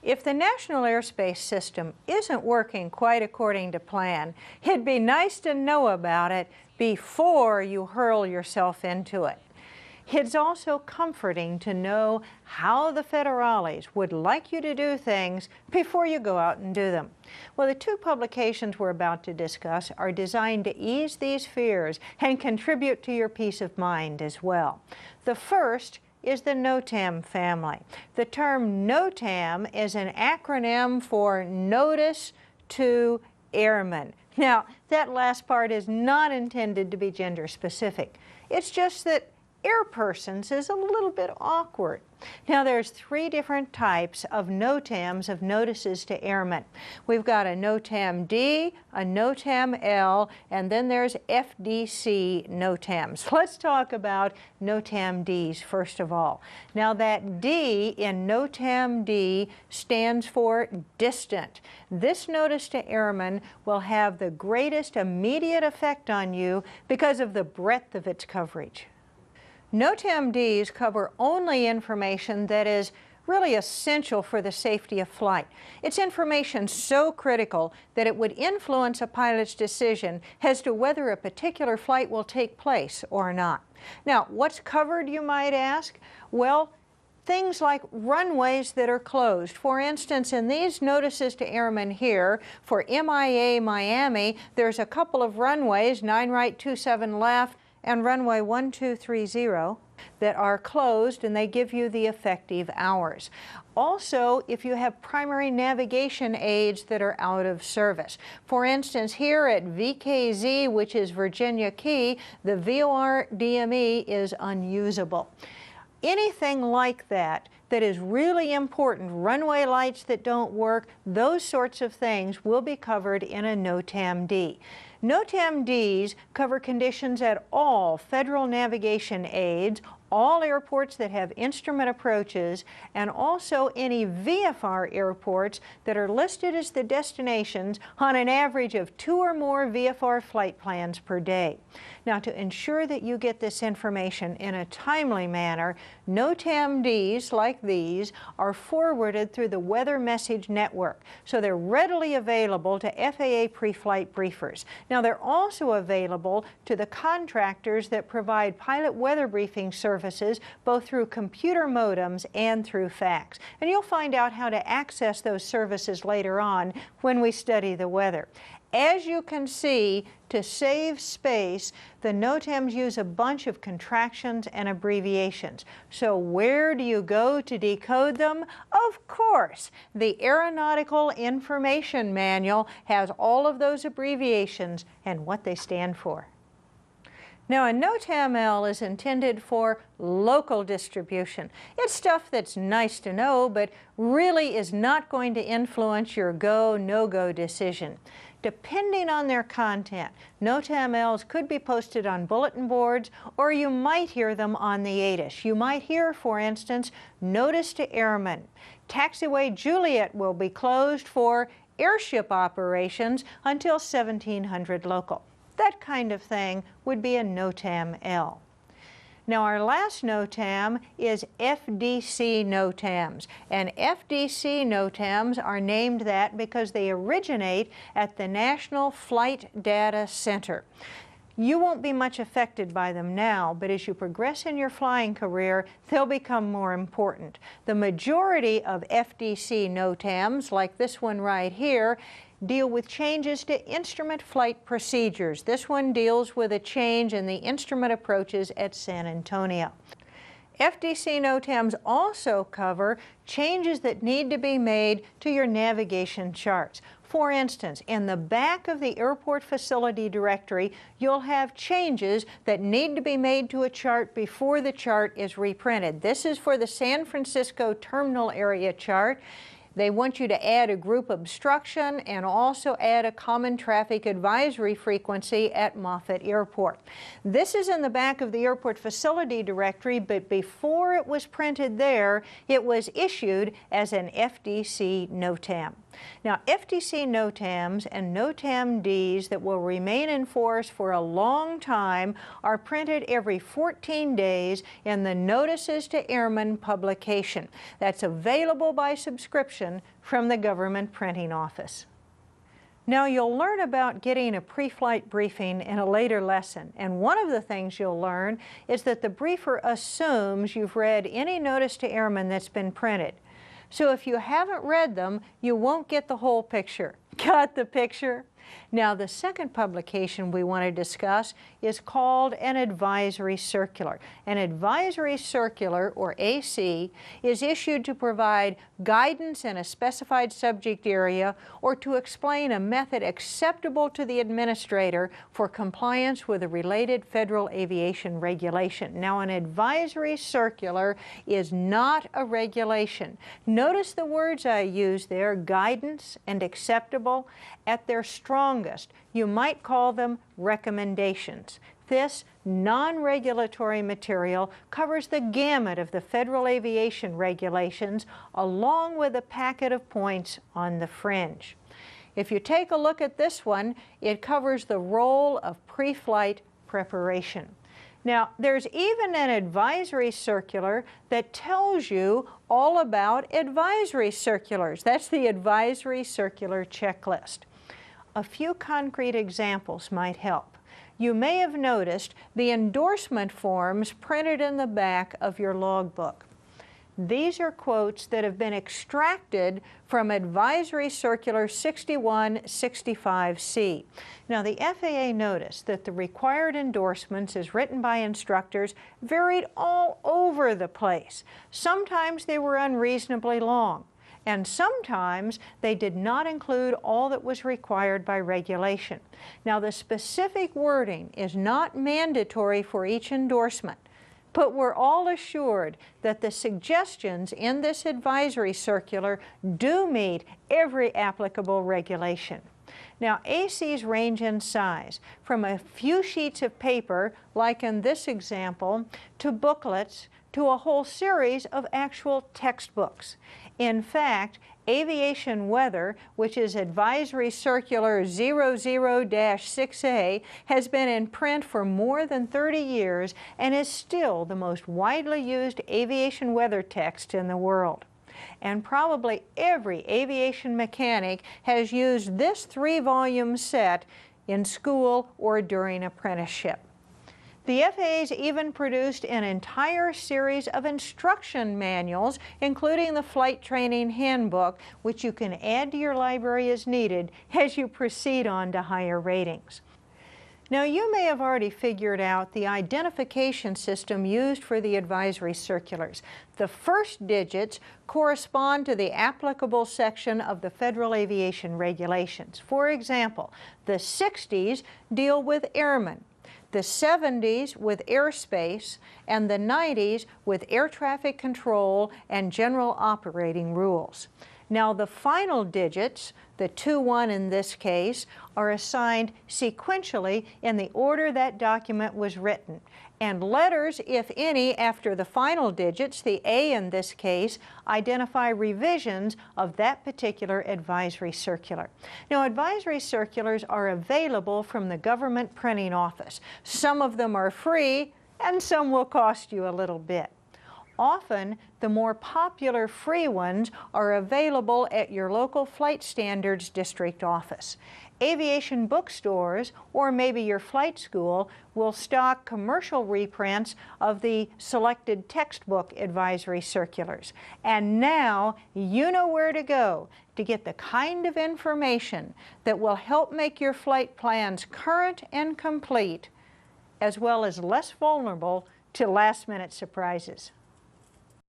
If the National Airspace System isn't working quite according to plan, it'd be nice to know about it before you hurl yourself into it. It's also comforting to know how the federales would like you to do things before you go out and do them. Well, the two publications we're about to discuss are designed to ease these fears and contribute to your peace of mind as well. The first is the NOTAM family. The term NOTAM is an acronym for Notice to Airmen. Now, that last part is not intended to be gender specific. It's just that airpersons is a little bit awkward. Now, there's three different types of NOTAMs, of notices to airmen. We've got a NOTAM-D, a NOTAM-L, and then there's FDC NOTAMs. Let's talk about NOTAM-Ds first of all. Now, that D in NOTAM-D stands for distant. This notice to airmen will have the greatest immediate effect on you because of the breadth of its coverage. NOTAM-Ds cover only information that is really essential for the safety of flight. It's information so critical that it would influence a pilot's decision as to whether a particular flight will take place or not. Now, what's covered, you might ask? Well, things like runways that are closed. For instance, in these notices to airmen here, for MIA Miami, there's a couple of runways, 9 right, 27 left, and runway 1230 that are closed, and they give you the effective hours. Also, if you have primary navigation aids that are out of service. For instance, here at VKZ, which is Virginia Key, the VOR DME is unusable. Anything like that that is really important, runway lights that don't work, those sorts of things will be covered in a NOTAM-D. NOTAM-Ds cover conditions at all federal navigation aids, all airports that have instrument approaches, and also any VFR airports that are listed as the destinations on an average of 2 or more VFR flight plans per day. Now, to ensure that you get this information in a timely manner, NOTAM-Ds like these are forwarded through the Weather Message Network, so they're readily available to FAA pre-flight briefers. Now, they're also available to the contractors that provide pilot weather briefing services both through computer modems and through fax. And you'll find out how to access those services later on when we study the weather. As you can see, to save space, the NOTAMs use a bunch of contractions and abbreviations. So where do you go to decode them? Of course, the Aeronautical Information Manual has all of those abbreviations and what they stand for. Now, a NOTAM-L is intended for local distribution. It's stuff that's nice to know, but really is not going to influence your go, no-go decision. Depending on their content, NOTAM-Ls could be posted on bulletin boards, or you might hear them on the ATIS. You might hear, for instance, Notice to Airmen. Taxiway Juliet will be closed for airship operations until 1700 local. That kind of thing would be a NOTAM-L. Now, our last NOTAM is FDC NOTAMs, and FDC NOTAMs are named that because they originate at the National Flight Data Center. You won't be much affected by them now, but as you progress in your flying career, they'll become more important. The majority of FDC NOTAMs, like this one right here, deal with changes to instrument flight procedures. This one deals with a change in the instrument approaches at San Antonio. FDC NOTAMs also cover changes that need to be made to your navigation charts. For instance, in the back of the airport facility directory, you'll have changes that need to be made to a chart before the chart is reprinted. This is for the San Francisco terminal area chart. They want you to add a group obstruction and also add a common traffic advisory frequency at Moffett Airport. This is in the back of the airport facility directory, but before it was printed there, it was issued as an FDC NOTAM. Now, FTC NOTAMs and NOTAM-Ds that will remain in force for a long time are printed every 14 days in the Notices to Airmen publication. That's available by subscription from the Government Printing Office. Now, you'll learn about getting a pre-flight briefing in a later lesson, and one of the things you'll learn is that the briefer assumes you've read any Notice to Airmen that's been printed. So if you haven't read them, you won't get the whole picture. Got the picture? Now, the second publication we want to discuss is called an advisory circular. An advisory circular, or AC, is issued to provide guidance in a specified subject area or to explain a method acceptable to the administrator for compliance with a related federal aviation regulation. Now, an advisory circular is not a regulation. Notice the words I use there, guidance and acceptable. At their strongest, you might call them recommendations. This non-regulatory material covers the gamut of the federal aviation regulations along with a packet of points on the fringe. If you take a look at this one, it covers the role of pre-flight preparation. Now, there's even an advisory circular that tells you all about advisory circulars. That's the advisory circular checklist. A few concrete examples might help. You may have noticed the endorsement forms printed in the back of your logbook. These are quotes that have been extracted from Advisory Circular 6165C. Now, the FAA noticed that the required endorsements as written by instructors varied all over the place. Sometimes they were unreasonably long, and sometimes they did not include all that was required by regulation. Now, the specific wording is not mandatory for each endorsement, but we're all assured that the suggestions in this advisory circular do meet every applicable regulation. Now, ACs range in size from a few sheets of paper, like in this example, to booklets, to a whole series of actual textbooks. In fact, Aviation Weather, which is Advisory Circular 00-6A, has been in print for more than 30 years and is still the most widely used aviation weather text in the world. And probably every aviation mechanic has used this 3-volume set in school or during apprenticeship. The FAA's even produced an entire series of instruction manuals, including the Flight Training Handbook, which you can add to your library as needed as you proceed on to higher ratings. Now, you may have already figured out the identification system used for the advisory circulars. The first digits correspond to the applicable section of the Federal Aviation Regulations. For example, the 60s deal with airmen, the 70s with airspace, and the 90s with air traffic control and general operating rules. Now, the final digits, the 2-1 in this case, are assigned sequentially in the order that document was written. And letters, if any, after the final digits, the A in this case, identify revisions of that particular advisory circular. Now, advisory circulars are available from the Government Printing Office. Some of them are free, and some will cost you a little bit. Often, the more popular free ones are available at your local Flight Standards District office. Aviation bookstores, or maybe your flight school, will stock commercial reprints of the selected textbook advisory circulars. And now you know where to go to get the kind of information that will help make your flight plans current and complete, as well as less vulnerable to last-minute surprises.